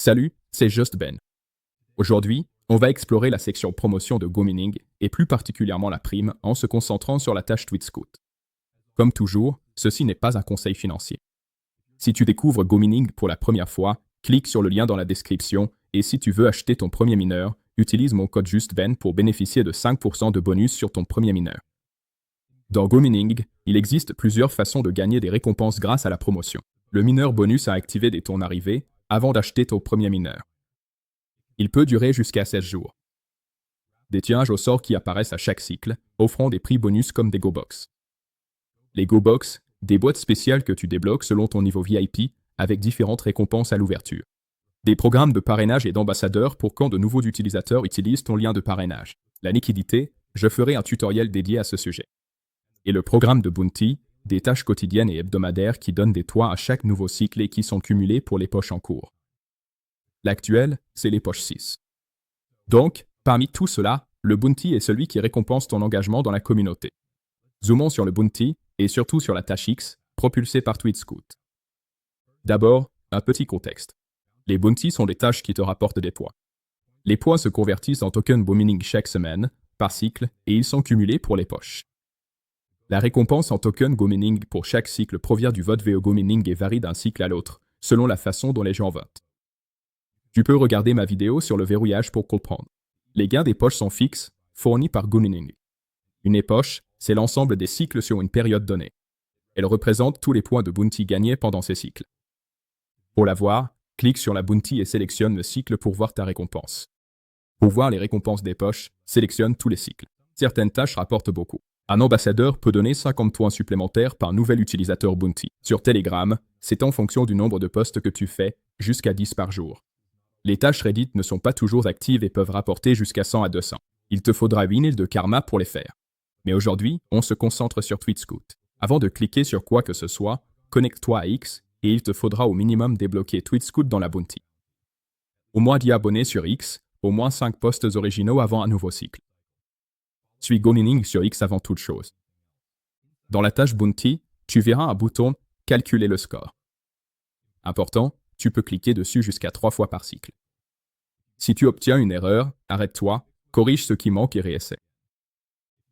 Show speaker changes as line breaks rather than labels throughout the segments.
Salut, c'est Just Ben. Aujourd'hui, on va explorer la section promotion de GoMining et plus particulièrement la prime en se concentrant sur la tâche TweetScoot. Comme toujours, ceci n'est pas un conseil financier. Si tu découvres GoMining pour la première fois, clique sur le lien dans la description et si tu veux acheter ton premier mineur, utilise mon code JustBen pour bénéficier de 5% de bonus sur ton premier mineur. Dans GoMining, il existe plusieurs façons de gagner des récompenses grâce à la promotion. Le mineur bonus à activer dès ton arrivée, avant d'acheter ton premier mineur. Il peut durer jusqu'à 16 jours. Des tirages au sort qui apparaissent à chaque cycle, offrant des prix bonus comme des GoBox. Les GoBox, des boîtes spéciales que tu débloques selon ton niveau VIP, avec différentes récompenses à l'ouverture. Des programmes de parrainage et d'ambassadeurs pour quand de nouveaux utilisateurs utilisent ton lien de parrainage. La liquidité, je ferai un tutoriel dédié à ce sujet. Et le programme de Bounty, des tâches quotidiennes et hebdomadaires qui donnent des toits à chaque nouveau cycle et qui sont cumulés pour les poches en cours. L'actuel, c'est les poches 6. Donc, parmi tout cela, le Bounty est celui qui récompense ton engagement dans la communauté. Zoomons sur le Bounty et surtout sur la tâche X, propulsée par TweetScoot. D'abord, un petit contexte. Les Bounty sont des tâches qui te rapportent des points. Les points se convertissent en tokens GoMining chaque semaine, par cycle, et ils sont cumulés pour les poches. La récompense en token GoMining pour chaque cycle provient du vote VO GoMining et varie d'un cycle à l'autre, selon la façon dont les gens votent. Tu peux regarder ma vidéo sur le verrouillage pour comprendre. Les gains des poches sont fixes, fournis par GoMining. Une poche, c'est l'ensemble des cycles sur une période donnée. Elle représente tous les points de Bounty gagnés pendant ces cycles. Pour la voir, clique sur la Bounty et sélectionne le cycle pour voir ta récompense. Pour voir les récompenses des poches, sélectionne tous les cycles. Certaines tâches rapportent beaucoup. Un ambassadeur peut donner 50 points supplémentaires par nouvel utilisateur Bounty. Sur Telegram, c'est en fonction du nombre de posts que tu fais, jusqu'à 10 par jour. Les tâches Reddit ne sont pas toujours actives et peuvent rapporter jusqu'à 100 à 200. Il te faudra 8000 de karma pour les faire. Mais aujourd'hui, on se concentre sur TweetScoot. Avant de cliquer sur quoi que ce soit, connecte-toi à X et il te faudra au minimum débloquer TweetScoot dans la Bounty. Au moins d'y abonner sur X, au moins 5 posts originaux avant un nouveau cycle. Suis GoMining sur X avant toute chose. Dans la tâche Bounty, tu verras un bouton « Calculer le score ». Important, tu peux cliquer dessus jusqu'à 3 fois par cycle. Si tu obtiens une erreur, arrête-toi, corrige ce qui manque et réessaie.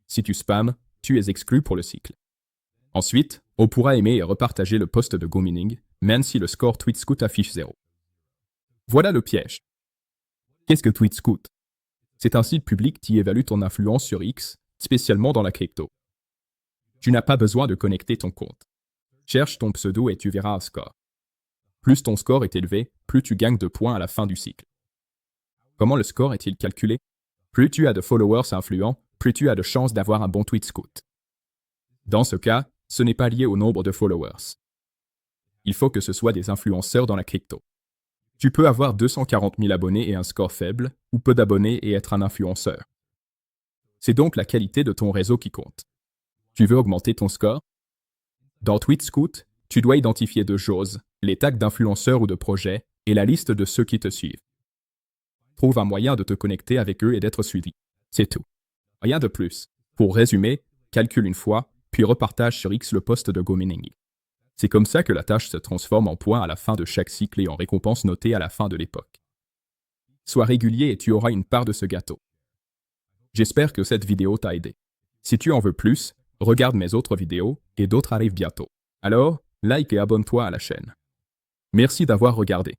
Si tu spams, tu es exclu pour le cycle. Ensuite, on pourra aimer et repartager le post de GoMining, même si le score TweetScoot affiche 0. Voilà le piège. Qu'est-ce que TweetScoot ? C'est un site public qui évalue ton influence sur X, spécialement dans la crypto. Tu n'as pas besoin de connecter ton compte. Cherche ton pseudo et tu verras un score. Plus ton score est élevé, plus tu gagnes de points à la fin du cycle. Comment le score est-il calculé ? Plus tu as de followers influents, plus tu as de chances d'avoir un bon TweetScoot. Dans ce cas, ce n'est pas lié au nombre de followers. Il faut que ce soit des influenceurs dans la crypto. Tu peux avoir 240 000 abonnés et un score faible, ou peu d'abonnés et être un influenceur. C'est donc la qualité de ton réseau qui compte. Tu veux augmenter ton score ? Dans TweetScoot, tu dois identifier 2 choses, les tags d'influenceurs ou de projets, et la liste de ceux qui te suivent. Trouve un moyen de te connecter avec eux et d'être suivi. C'est tout. Rien de plus. Pour résumer, calcule une fois, puis repartage sur X le post de GoMining. C'est comme ça que la tâche se transforme en points à la fin de chaque cycle et en récompense notée à la fin de l'époque. Sois régulier et tu auras une part de ce gâteau. J'espère que cette vidéo t'a aidé. Si tu en veux plus, regarde mes autres vidéos et d'autres arrivent bientôt. Alors, like et abonne-toi à la chaîne. Merci d'avoir regardé.